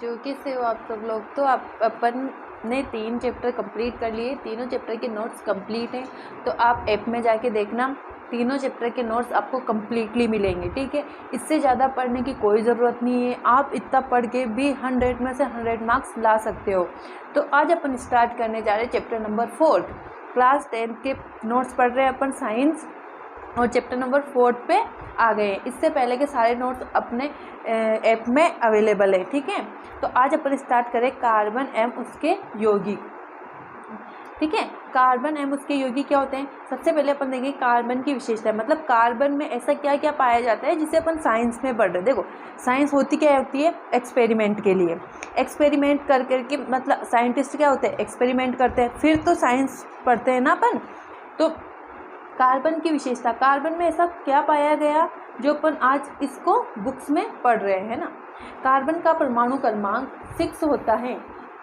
बच्चों, कैसे हो आप सब लोग। तो आप अपन ने 3 चैप्टर कंप्लीट कर लिए, तीनों चैप्टर के नोट्स कंप्लीट हैं। तो आप ऐप में जाके देखना, तीनों चैप्टर के नोट्स आपको कंप्लीटली मिलेंगे। ठीक है, इससे ज़्यादा पढ़ने की कोई ज़रूरत नहीं है। आप इतना पढ़ के भी 100 में से 100 मार्क्स ला सकते हो। तो आज अपन स्टार्ट करने जा रहे हैं चैप्टर नंबर 4। क्लास 10 के नोट्स पढ़ रहे हैं अपन साइंस, और चैप्टर नंबर 4 पे आ गए हैं। इससे पहले के सारे नोट्स अपने ऐप में अवेलेबल है। ठीक है, तो आज अपन स्टार्ट करें कार्बन एवं उसके यौगिक। ठीक है, कार्बन एवं उसके यौगिक क्या होते हैं। सबसे पहले अपन देखेंगे कार्बन की विशेषता, मतलब कार्बन में ऐसा क्या क्या पाया जाता है जिसे अपन साइंस में पढ़ रहे हैं। देखो, साइंस होती क्या होती है, एक्सपेरिमेंट के लिए। एक्सपेरिमेंट कर करके, मतलब साइंटिस्ट क्या होते हैं, एक्सपेरिमेंट करते हैं, फिर तो साइंस पढ़ते हैं ना अपन। तो कार्बन की विशेषता, कार्बन में ऐसा क्या पाया गया जो अपन आज इसको बुक्स में पढ़ रहे हैं ना। कार्बन का परमाणु क्रमांक 6 होता है।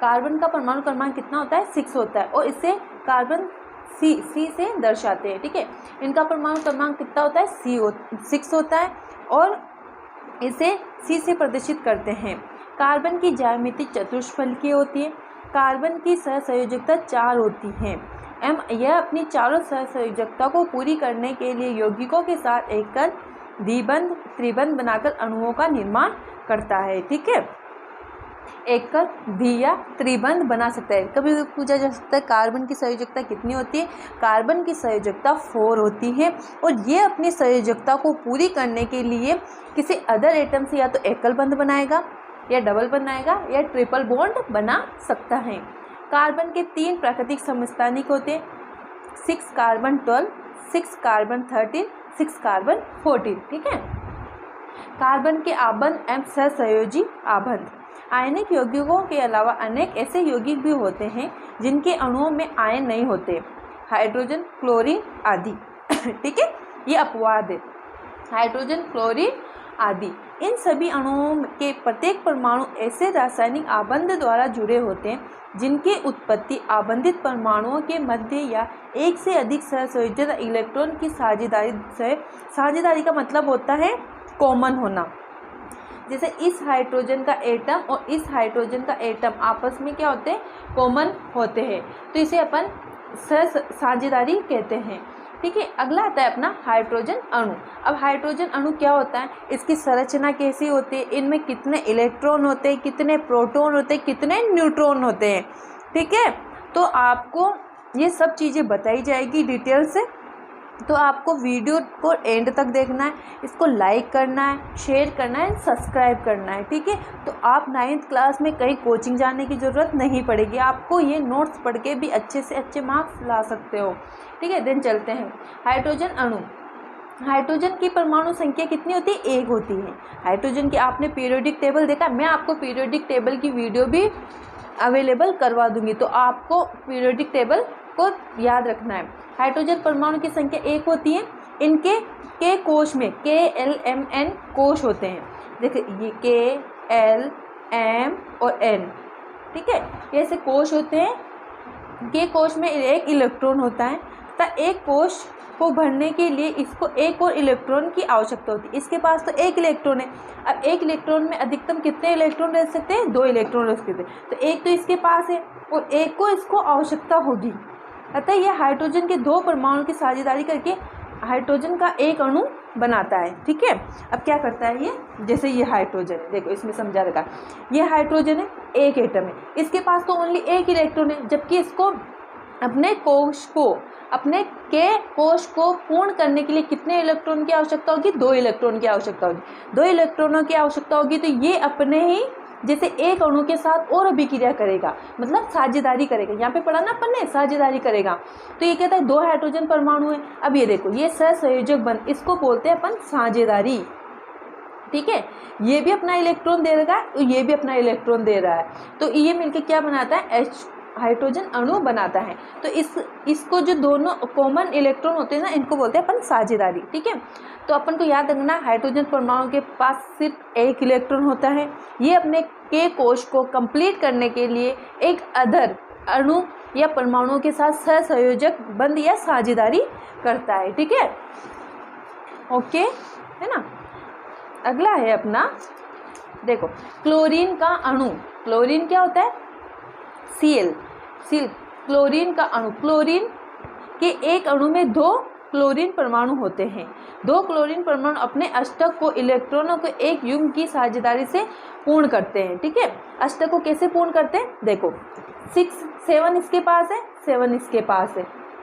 कार्बन का परमाणु क्रमांक कितना होता है, 6 होता है, और इसे कार्बन सी से दर्शाते हैं। ठीक है, इनका परमाणु क्रमांक कितना होता है, 6 होता है, और इसे सी से प्रदर्शित करते हैं। कार्बन की ज्यामिति चतुष्फलकीय होती है। कार्बन की सहसंयोजकता 4 होती है एवं यह अपनी चारों सहसंयोजकता को पूरी करने के लिए यौगिकों के साथ एकल, द्विबंध, त्रिबंध बनाकर अणुओं का निर्माण करता है। ठीक है, एकल, द्वि या त्रिबंध बना सकता है। कभी पूछा जा सकता है कार्बन की संयोजकता कितनी होती है। कार्बन की संयोजकता 4 होती है, और ये अपनी संयोजकता को पूरी करने के लिए किसी अदर एटम से या तो एकल बंध बनाएगा, या डबल बनाएगा, या ट्रिपल बॉन्ड बना सकता है। कार्बन के 3 प्राकृतिक समस्थानिक होते हैं, 6 कार्बन 12, 6 कार्बन 13, 6 कार्बन 14। ठीक है, कार्बन के आबंध एवं सहसंयोजी आबंध। आयनिक यौगिकों के अलावा अनेक ऐसे यौगिक भी होते हैं जिनके अणुओं में आयन नहीं होते, हाइड्रोजन, क्लोरीन आदि। ठीक है, ये अपवाद है, हाइड्रोजन, क्लोरीन आदि। इन सभी अणुओं के प्रत्येक परमाणु ऐसे रासायनिक आबंध द्वारा जुड़े होते हैं जिनकी उत्पत्ति आबंधित परमाणुओं के मध्य या एक से अधिक सहसंयोजक इलेक्ट्रॉन की साझेदारी से। साझेदारी का मतलब होता है कॉमन होना। जैसे इस हाइड्रोजन का एटम और इस हाइड्रोजन का एटम आपस में क्या होते हैं, कॉमन होते हैं, तो इसे अपन साझेदारी कहते हैं। ठीक है, अगला आता है अपना हाइड्रोजन अणु। अब हाइड्रोजन अणु क्या होता है, इसकी संरचना कैसी होती है, इनमें कितने इलेक्ट्रॉन होते हैं, कितने प्रोटॉन होते हैं, कितने न्यूट्रॉन होते हैं। ठीक है, तो आपको ये सब चीज़ें बताई जाएगी डिटेल से। तो आपको वीडियो को एंड तक देखना है, इसको लाइक करना है, शेयर करना है, सब्सक्राइब करना है। ठीक है, तो आप 9th क्लास में कहीं कोचिंग जाने की ज़रूरत नहीं पड़ेगी, आपको ये नोट्स पढ़ के भी अच्छे से अच्छे मार्क्स ला सकते हो। ठीक है, देन चलते हैं हाइड्रोजन अणु। हाइड्रोजन की परमाणु संख्या कितनी होती है, 1 होती है। हाइड्रोजन की आपने पीरियोडिक टेबल देखा, मैं आपको पीरियोडिक टेबल की वीडियो भी अवेलेबल करवा दूंगी, तो आपको पीरियोडिक टेबल को याद रखना है। हाइड्रोजन परमाणु की संख्या 1 होती है। इनके के कोश में KLMN कोश होते हैं। देखिए, ये KLM और N, ठीक है, ये ऐसे कोश होते हैं। के कोश में एक इलेक्ट्रॉन होता है, तथा एक कोश को भरने के लिए इसको एक और इलेक्ट्रॉन की आवश्यकता होती है। इसके पास तो 1 इलेक्ट्रॉन है। अब 1 इलेक्ट्रॉन में अधिकतम कितने इलेक्ट्रॉन रह सकते हैं, 2 इलेक्ट्रॉन रह सकते हैं। तो एक तो इसके पास है और एक को इसको आवश्यकता होगी, अतः यह हाइड्रोजन के 2 परमाणु की साझेदारी करके हाइड्रोजन का एक अणु बनाता है। ठीक है, अब क्या करता है ये, जैसे ये हाइड्रोजन है, देखो इसमें समझा रखा, ये हाइड्रोजन है, एक एटम है, इसके पास तो ओनली 1 इलेक्ट्रॉन है, जबकि इसको अपने कोश को पूर्ण करने के लिए कितने इलेक्ट्रॉन की आवश्यकता होगी, 2 इलेक्ट्रॉन की आवश्यकता होगी। 2 इलेक्ट्रॉनों की आवश्यकता होगी, तो ये अपने ही जैसे एक अणु के साथ और अभिक्रिया करेगा, मतलब साझेदारी करेगा। यहाँ पे पढ़ा ना अपन ने, साझेदारी करेगा। तो ये कहता है 2 हाइड्रोजन परमाणु है। अब ये देखो, ये सहसंयोजक बंध, इसको बोलते हैं अपन साझेदारी। ठीक है, ये भी अपना इलेक्ट्रॉन दे रहा है, ये भी अपना इलेक्ट्रॉन दे रहा है, तो ये मिलकर क्या बनाता है, हाइड्रोजन अणु बनाता है। तो इसको जो दोनों कॉमन इलेक्ट्रॉन होते हैं ना, इनको बोलते हैं अपन साझेदारी। ठीक है, तो अपन को याद रखना, हाइड्रोजन परमाणु के पास सिर्फ 1 इलेक्ट्रॉन होता है। ये अपने के कोश को कंप्लीट करने के लिए एक अदर अणु या परमाणुओं के साथ सहसंयोजक बंध या साझेदारी करता है। ठीक है, ओके है ना। अगला है अपना देखो क्लोरीन का अणु, क्लोरीन क्या होता है, Cl, क्लोरीन का अणु, क्लोरीन के एक अणु में 2 क्लोरीन परमाणु होते हैं। 2 क्लोरीन परमाणु अपने अष्टक को इलेक्ट्रॉनों को एक युग्म की साझेदारी से पूर्ण करते हैं। ठीक है, अष्टक को कैसे पूर्ण करते हैं, देखो 6 7 इसके पास है, 7 इसके पास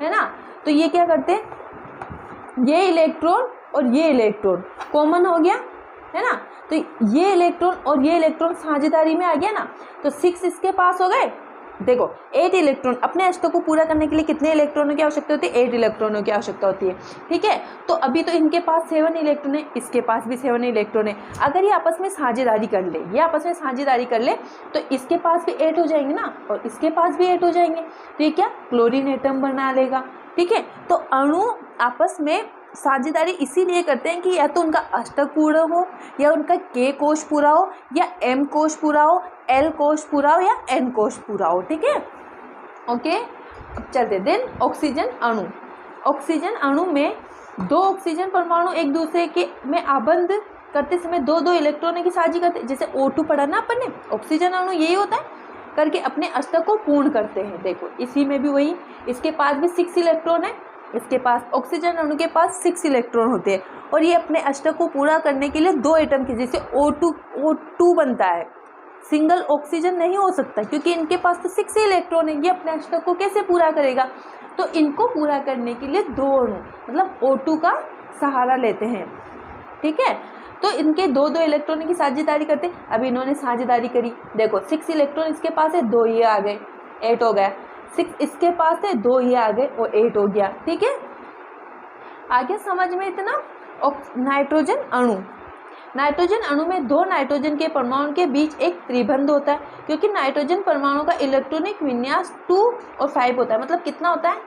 है ना, तो ये क्या करते हैं, ये इलेक्ट्रॉन और ये इलेक्ट्रॉन कॉमन हो गया है ना, तो ये इलेक्ट्रॉन और ये इलेक्ट्रॉन साझेदारी में आ गया ना, तो 6 इसके पास हो गए। देखो 8 इलेक्ट्रॉन, अपने अष्टक को पूरा करने के लिए कितने इलेक्ट्रॉनों की आवश्यकता होती है, 8 इलेक्ट्रॉनों की आवश्यकता होती है। ठीक है, तो अभी तो इनके पास 7 इलेक्ट्रॉन है, इसके पास भी 7 इलेक्ट्रॉन है। अगर ये आपस में साझेदारी कर ले, ये आपस में साझेदारी कर ले, तो इसके पास भी 8 हो जाएंगे ना, और इसके पास भी 8 हो जाएंगे, तो ये क्या क्लोरीन एटम बना लेगा। ठीक है, तो अणु आपस में साझेदारी इसीलिए करते हैं कि या तो उनका अष्टक पूरा हो, या उनका K कोश पूरा हो, या M कोश पूरा हो, L कोश पूरा हो, या N कोश पूरा हो। ठीक है, ओके, अब चलते। देन ऑक्सीजन अणु, ऑक्सीजन अणु में 2 ऑक्सीजन परमाणु एक दूसरे के में आबंध करते समय 2 इलेक्ट्रॉनों की साझी करते हैं। जैसे O2 पढ़ा ना अपन ने, ऑक्सीजन अणु यही होता है, करके अपने अष्टक को पूर्ण करते हैं। देखो इसी में भी वही, इसके पास भी 6 इलेक्ट्रॉन है, इसके पास ऑक्सीजन अणु के पास 6 इलेक्ट्रॉन होते हैं, और ये अपने अष्टक को पूरा करने के लिए 2 एटम के, जैसे O2 बनता है, सिंगल ऑक्सीजन नहीं हो सकता क्योंकि इनके पास तो 6 इलेक्ट्रॉन है। ये अपने अष्टक को कैसे पूरा करेगा, तो इनको पूरा करने के लिए 2 अणु मतलब O2 का सहारा लेते हैं। ठीक है, तो इनके 2 इलेक्ट्रॉन की साझेदारी करते। अब इन्होंने साझेदारी करी, देखो 6 इलेक्ट्रॉन इसके पास है, 2 ये आ गए, 8 हो गया। 6 इसके पास है, 2 ये आ गए और 8 हो गया। ठीक है, आगे समझ में इतना। नाइट्रोजन अणु, नाइट्रोजन अणु में 2 नाइट्रोजन के परमाणु के बीच एक त्रिबंध होता है, क्योंकि नाइट्रोजन परमाणु का इलेक्ट्रॉनिक विन्यास 2 और 5 होता है। मतलब कितना होता है,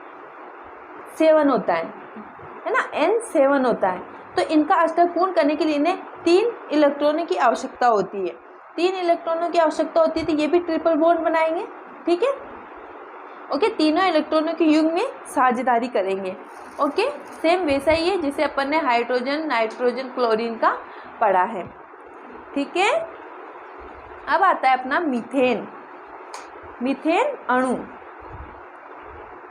7 होता है ना, N7 होता है। तो इनका अष्टक पूर्ण करने के लिए इन्हें 3 इलेक्ट्रॉनों की आवश्यकता होती है, 3 इलेक्ट्रॉनों की आवश्यकता होती है, तो ये भी ट्रिपल बॉन्ड बनाएंगे। ठीक है, ओके, तीनों इलेक्ट्रॉनों के युग्म में साझेदारी करेंगे। ओके, सेम वैसा ही है जिसे अपन ने हाइड्रोजन, नाइट्रोजन, क्लोरीन का पढ़ा है। ठीक है, अब आता है अपना मीथेन, मीथेन अणु,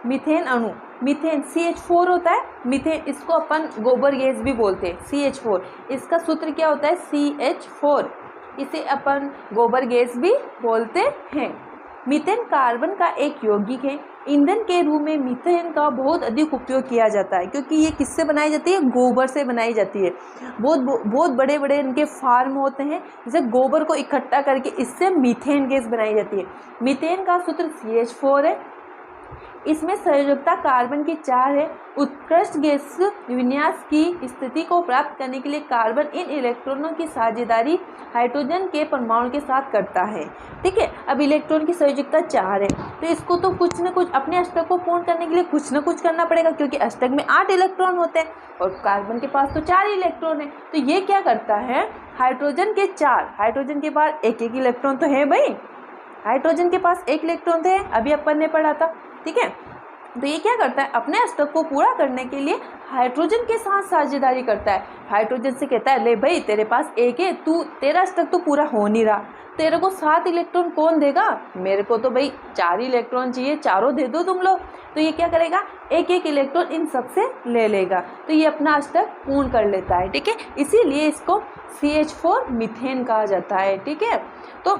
मीथेन अणु, मीथेन CH4 होता है। मीथेन, इसको अपन गोबर गैस भी बोलते हैं, CH4, इसका सूत्र क्या होता है, CH4, इसे अपन गोबर गैस भी बोलते हैं। मीथेन कार्बन का एक यौगिक है। ईंधन के रूप में मीथेन का बहुत अधिक उपयोग किया जाता है, क्योंकि ये किससे बनाई जाती है, गोबर से बनाई जाती है। बहुत बड़े बड़े इनके फार्म होते हैं, जैसे गोबर को इकट्ठा करके इससे मीथेन गैस बनाई जाती है। मीथेन का सूत्र CH4 है। इसमें संयोजकता कार्बन की 4 है। उत्कृष्ट गैस विन्यास की स्थिति को प्राप्त करने के लिए कार्बन इन इलेक्ट्रॉनों की साझेदारी हाइड्रोजन के परमाणु के साथ करता है। ठीक है, अब इलेक्ट्रॉन की संयोजकता 4 है, तो इसको तो कुछ न कुछ अपने अष्टक को पूर्ण करने के लिए कुछ न कुछ करना पड़ेगा, क्योंकि अष्टक में 8 इलेक्ट्रॉन होते हैं और कार्बन के पास तो 4 इलेक्ट्रॉन है। तो ये क्या करता है, हाइड्रोजन के 4, हाइड्रोजन के पास एक इलेक्ट्रॉन तो है भाई, हाइड्रोजन के पास 1 इलेक्ट्रॉन थे, अभी अपन ने पढ़ा था। ठीक है, तो ये क्या करता है, अपने अष्टक को पूरा करने के लिए हाइड्रोजन के साथ साझेदारी करता है। हाइड्रोजन से कहता है, ले भाई तेरे पास 1 है, तेरा अष्टक तो पूरा हो नहीं रहा, तेरे को 7 इलेक्ट्रॉन कौन देगा, मेरे को तो भाई 4 इलेक्ट्रॉन चाहिए, चारों दे दो तुम लोग। तो ये क्या करेगा, 1 इलेक्ट्रॉन इन सबसे ले लेगा, तो ये अपना अष्टक पूर्ण कर लेता है। ठीक है, इसीलिए इसको CH4 मीथेन कहा जाता है। ठीक है, तो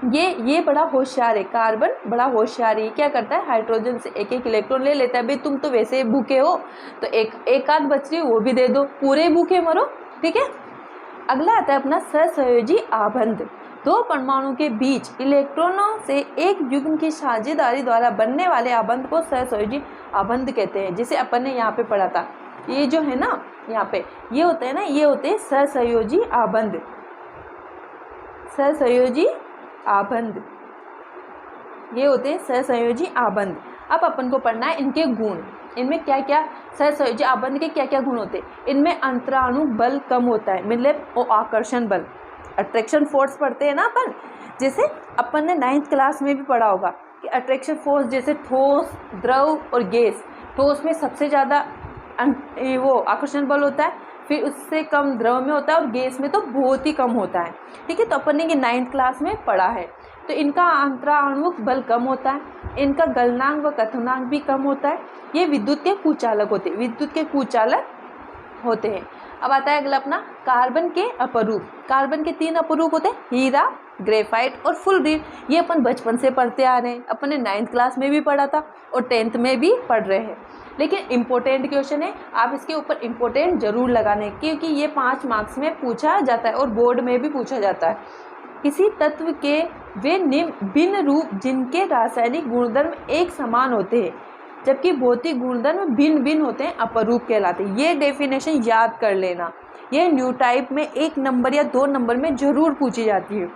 ये बड़ा होशियार है, कार्बन बड़ा होशियार है। क्या करता है, हाइड्रोजन से 1 इलेक्ट्रॉन ले लेता है। भाई तुम तो वैसे भूखे हो, तो एक आध बच रही वो भी दे दो, पूरे भूखे मरो। ठीक है, अगला आता है अपना सहसंयोजी आबंध। 2 परमाणु के बीच इलेक्ट्रॉनों से एक युग्म की साझेदारी द्वारा बनने वाले आबंध को सहसंयोजी आबंध कहते हैं, जिसे अपन ने यहाँ पे पढ़ा था। ये जो है ना, यहाँ पे ये होते हैं ना, ये होते हैं सहसंयोजी आबंध, सहसंयोजी आबंध, ये होते हैं सहसंयोजी आबंध। अब अपन को पढ़ना है इनके गुण, इनमें क्या क्या सहसंयोजी आबंध के क्या क्या गुण होते हैं। इनमें अंतराणु बल कम होता है, मतलब आकर्षण बल, अट्रैक्शन फोर्स पढ़ते हैं ना अपन, जैसे अपन ने 9th क्लास में भी पढ़ा होगा कि अट्रैक्शन फोर्स, जैसे ठोस, द्रव और गैस। ठोस में सबसे ज़्यादा वो आकर्षण बल होता है, फिर उससे कम द्रव में होता है और गैस में तो बहुत ही कम होता है। ठीक है, तो अपन ने ये 9th क्लास में पढ़ा है। तो इनका अंतराणुक बल कम होता है, इनका गलनांक व कथनांक भी कम होता है। ये विद्युत के कुचालक होते हैं, विद्युत के कुचालक होते हैं। अब आता है अगला अपना कार्बन के अपरूप। कार्बन के 3 अपरूप होते हैं, हीरा, ग्रेफाइट और फुलरीन। ये अपन बचपन से पढ़ते आ रहे हैं, अपन ने 9th क्लास में भी पढ़ा था और 10th में भी पढ़ रहे हैं। लेकिन इम्पोर्टेंट क्वेश्चन है, आप इसके ऊपर इम्पोर्टेंट जरूर लगाने, क्योंकि ये 5 मार्क्स में पूछा जाता है और बोर्ड में भी पूछा जाता है। किसी तत्व के वे भिन्न रूप जिनके रासायनिक गुणधर्म एक समान होते हैं जबकि भौतिक गुणधर्म भिन्न भिन्न होते हैं, अपरूप कहलाते हैं। ये डेफिनेशन याद कर लेना, ये न्यू टाइप में 1 नंबर या 2 नंबर में जरूर पूछी जाती है।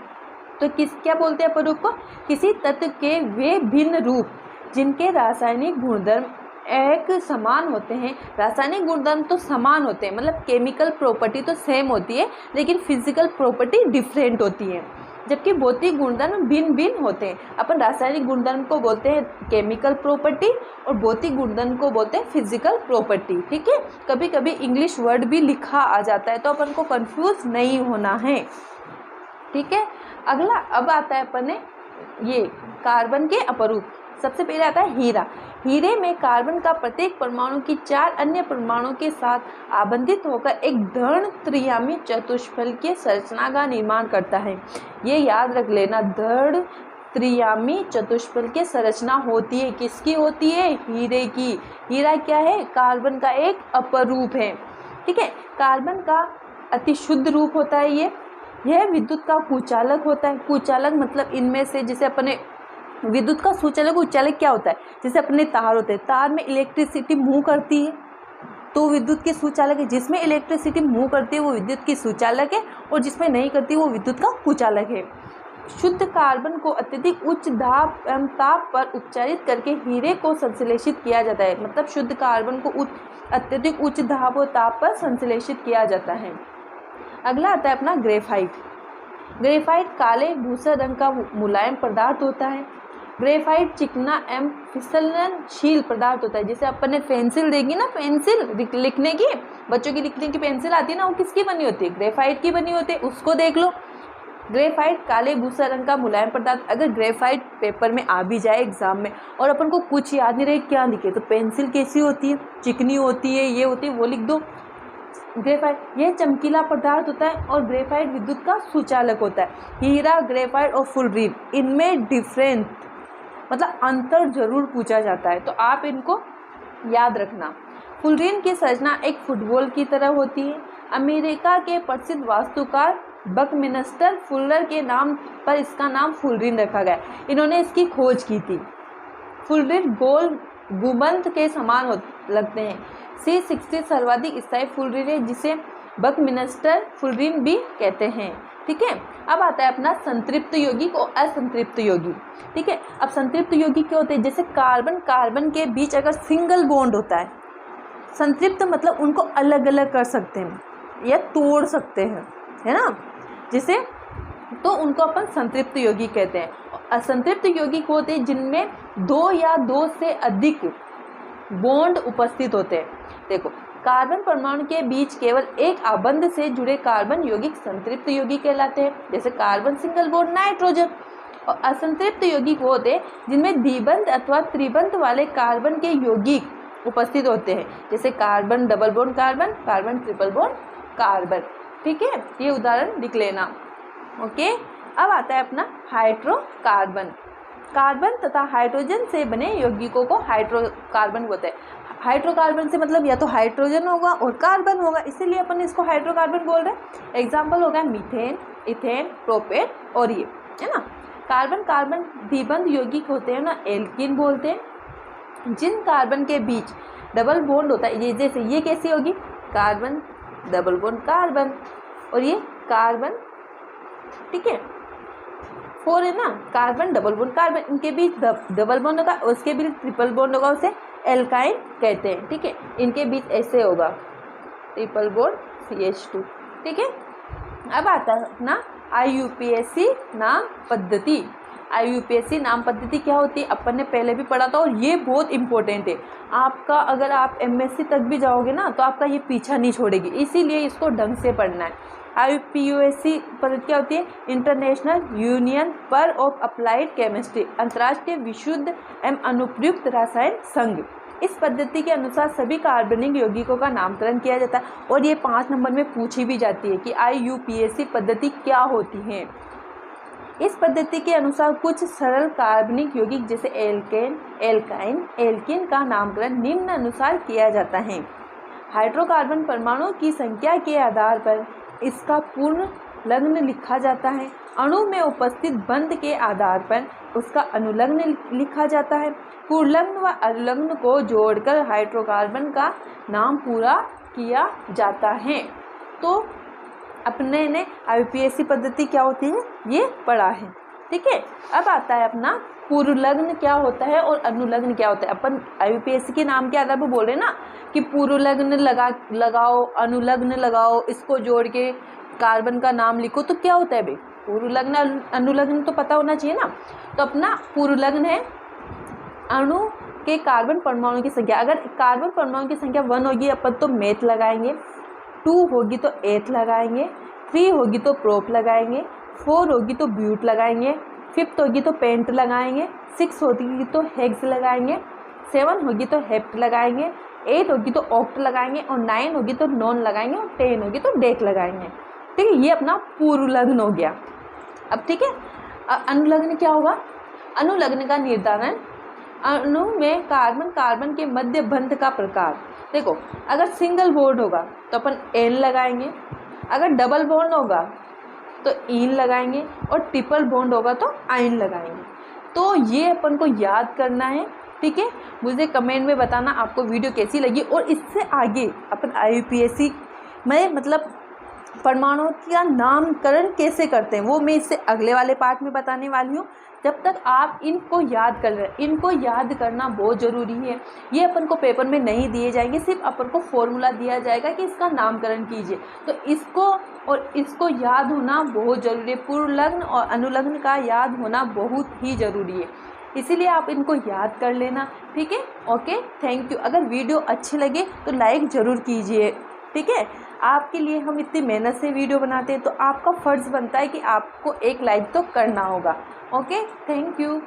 तो क्या बोलते हैं अपरूप को? किसी तत्व के वे भिन्न रूप जिनके रासायनिक गुणधर्म एक समान होते हैं। रासायनिक गुणधर्म तो समान होते हैं, मतलब केमिकल प्रॉपर्टी तो सेम होती है, लेकिन फिजिकल प्रॉपर्टी डिफरेंट होती है। जबकि भौतिक गुणधर्म भिन्न भिन्न होते हैं। अपन रासायनिक गुणधर्म को बोलते हैं केमिकल प्रॉपर्टी और भौतिक गुणधर्म को बोलते हैं फिजिकल प्रॉपर्टी। ठीक है, कभी कभी इंग्लिश वर्ड भी लिखा आ जाता है, तो अपन को कंफ्यूज नहीं होना है। ठीक है, अगला अब आता है अपन ने ये कार्बन के अपरूप। सबसे पहले आता है हीरा। हीरे में कार्बन का प्रत्येक परमाणु की 4 अन्य परमाणुओं के साथ आबंधित होकर एक धन त्रियामी चतुष्फलकीय संरचना का निर्माण करता है। ये याद रख लेना, धन त्रियामी चतुष्फलकीय संरचना होती है। किसकी होती है? हीरे की। हीरा क्या है? कार्बन का एक अपरूप है। ठीक है, कार्बन का अति शुद्ध रूप होता है यह विद्युत का कुचालक होता है। कुचालक मतलब इनमें से, जैसे अपने विद्युत का सुचालक उच्चालक क्या होता है? जैसे अपने तार होते हैं, तार में इलेक्ट्रिसिटी मूव करती है तो विद्युत के सुचालक है। जिसमें इलेक्ट्रिसिटी मूव करती है वो विद्युत की सुचालक है, और जिसमें नहीं करती वो विद्युत का कुचालक है। शुद्ध कार्बन को अत्यधिक उच्च दाब एवं ताप पर उपचारित करके हीरे को संश्लेषित किया जाता है। मतलब शुद्ध कार्बन को अत्यधिक उच्च दाब और ताप पर संश्लेषित किया जाता है। अगला आता है अपना ग्रेफाइट। ग्रेफाइट काले भूसर रंग का मुलायम पदार्थ होता है। ग्रेफाइट चिकना एवं फिसलनशील पदार्थ होता है। जैसे अपन ने पेंसिल देगी ना, पेंसिल लिखने की, बच्चों की लिखने की पेंसिल आती है ना, वो किसकी बनी होती है? ग्रेफाइट की बनी होती है, उसको देख लो। ग्रेफाइट काले भूसा रंग का मुलायम पदार्थ। अगर ग्रेफाइट पेपर में आ भी जाए एग्जाम में और अपन को कुछ याद नहीं रहे क्या लिखे, तो पेंसिल कैसी होती है? चिकनी होती है, ये होती है, वो लिख दो। ग्रेफाइट यह चमकीला पदार्थ होता है और ग्रेफाइट विद्युत का सुचालक होता है। हीरा, ग्रेफाइट और फुलरीन, इनमें डिफरेंस मतलब अंतर जरूर पूछा जाता है, तो आप इनको याद रखना। फुलरीन की संरचना एक फुटबॉल की तरह होती है। अमेरिका के प्रसिद्ध वास्तुकार बकमिन्स्टर फुलर के नाम पर इसका नाम फुलरीन रखा गया। इन्होंने इसकी खोज की थी। फुलरीन गोल गुंबद के समान लगते हैं। C60 सर्वाधिक स्थायी फुलरीन है, जिसे बकमिन्स्टर फुलरीन भी कहते हैं। ठीक है, अब आता है अपना संतृप्त यौगिक और असंतृप्त यौगिक। ठीक है, अब संतृप्त यौगिक क्या होते हैं? जैसे कार्बन कार्बन के बीच अगर सिंगल बॉन्ड होता है, संतृप्त मतलब उनको अलग अलग कर सकते हैं या तोड़ सकते हैं, है ना, जिसे तो उनको अपन संतृप्त यौगिक कहते हैं। असंतृप्त यौगिक होते हैं जिनमें 2 या 2 से अधिक बॉन्ड उपस्थित होते हैं। देखो, कार्बन परमाणु के बीच केवल एक आबंध से जुड़े कार्बन यौगिक संतृप्त यौगिक कहलाते हैं, जैसे कार्बन सिंगल बॉन्ड नाइट्रोजन। और असंतृप्त यौगिक वो होते हैं जिनमें द्विबंध अथवा त्रिबंध वाले कार्बन के यौगिक उपस्थित होते हैं, जैसे carbon double bond carbon, carbon triple bond carbon. ठीक है, ये उदाहरण लिख लेना। ओके, अब आता है अपना हाइड्रोकार्बन। कार्बन तथा हाइड्रोजन से बने यौगिकों को हाइड्रोकार्बन बोलते हैं। हाइड्रोकार्बन से मतलब या तो हाइड्रोजन होगा और कार्बन होगा, इसीलिए अपन इसको हाइड्रोकार्बन बोल रहे हैं। एग्जाम्पल होगा मीथेन, इथेन, प्रोपेन और ये, है ना। कार्बन कार्बन द्विबंध यौगिक होते हैं ना, एल्कीन बोलते हैं। जिन कार्बन के बीच डबल बॉन्ड होता है, ये जैसे ये कैसी होगी? कार्बन डबल बॉन्ड कार्बन, और ये कार्बन, ठीक है, 4 है ना, कार्बन डबल बॉन्ड कार्बन, इनके बीच डबल बॉन्ड होगा, उसके बीच ट्रिपल बॉन्ड होगा, उसे एल्काइन कहते हैं। ठीक है, इनके बीच ऐसे होगा ट्रिपल बॉन्ड CH2। ठीक है, अब आता है अपना IUPAC नाम पद्धति। IUPAC नाम पद्धति क्या होती है अपन ने पहले भी पढ़ा था और ये बहुत इंपॉर्टेंट है आपका। अगर आप MSc तक भी जाओगे ना तो आपका ये पीछा नहीं छोड़ेगी, इसीलिए इसको ढंग से पढ़ना है। IUPAC पद्धति क्या होती है? इंटरनेशनल यूनियन पर ऑफ अप्लाइड केमिस्ट्री, अंतर्राष्ट्रीय विशुद्ध एवं अनुप्रयुक्त रसायन संघ। इस पद्धति के अनुसार सभी कार्बनिक यौगिकों का नामकरण किया जाता है और ये 5 नंबर में पूछी भी जाती है कि IUPAC पद्धति क्या होती है। इस पद्धति के अनुसार कुछ सरल कार्बनिक यौगिक जैसे एल्केन, एल्काइन, एल्कीन का नामकरण निम्न अनुसार किया जाता है। हाइड्रोकार्बन परमाणु की संख्या के आधार पर इसका पूर्ण लग्न लिखा जाता है। अणु में उपस्थित बंध के आधार पर उसका अनुलग्न लिखा जाता है। पूर्णलग्न व अनुलग्न को जोड़कर हाइड्रोकार्बन का नाम पूरा किया जाता है। तो अपने ने IUPAC पद्धति क्या होती है ये पढ़ा है, ठीक है। अब आता है अपना पूर्वलग्न क्या होता है और अनुलग्न क्या होता है। अपन IUPAC के नाम के आधार पर बोल रहे हैं ना कि पूर्वलग्न लगाओ, अनुलग्न लगाओ, इसको जोड़ के कार्बन का नाम लिखो, तो क्या होता है भाई? पूर्वलग्न अनुलग्न तो पता होना चाहिए ना। तो अपना पूर्वलग्न है अणु के कार्बन परमाणु की संख्या। अगर कार्बन परमाणु की संख्या 1 होगी अपन तो मेथ लगाएंगे, 2 होगी तो एथ लगाएंगे, 3 होगी तो प्रोप लगाएंगे, 4 होगी तो ब्यूट लगाएंगे, 5 होगी तो पेंट लगाएंगे, 6 होगी तो हेक्स लगाएंगे, 7 होगी तो हेप्ट लगाएंगे, 8 होगी तो ऑक्ट लगाएंगे और 9 होगी तो नॉन लगाएंगे और 10 होगी तो डेक लगाएंगे, ठीक है। ये अपना पूर्वलग्न हो गया। अब ठीक है, अनुलग्न क्या होगा? अनुलग्न का निर्धारण अणु में कार्बन के मध्य बंध का प्रकार। देखो, अगर सिंगल बॉन्ड होगा तो अपन एन लगाएंगे, अगर डबल बॉन्ड होगा तो इन लगाएंगे और ट्रिपल बॉन्ड होगा तो आइन लगाएंगे। तो ये अपन को याद करना है, ठीक है। मुझे कमेंट में बताना आपको वीडियो कैसी लगी और इससे आगे अपन IUPAC में मतलब परमाणु का नामकरण कैसे करते हैं वो मैं इससे अगले वाले पार्ट में बताने वाली हूँ। जब तक आप इनको याद कर रहे हैं, इनको याद करना बहुत ज़रूरी है। ये अपन को पेपर में नहीं दिए जाएंगे, सिर्फ अपन को फॉर्मूला दिया जाएगा कि इसका नामकरण कीजिए। तो इसको याद होना बहुत ज़रूरी है। पूर्वलग्न और अनुलग्न का याद होना बहुत ही ज़रूरी है, इसीलिए आप इनको याद कर लेना, ठीक है। Okay, thank you. अगर वीडियो अच्छी लगे तो लाइक ज़रूर कीजिए, ठीक है। आपके लिए हम इतनी मेहनत से वीडियो बनाते हैं तो आपका फ़र्ज़ बनता है कि आपको एक लाइक तो करना होगा। Okay, thank you.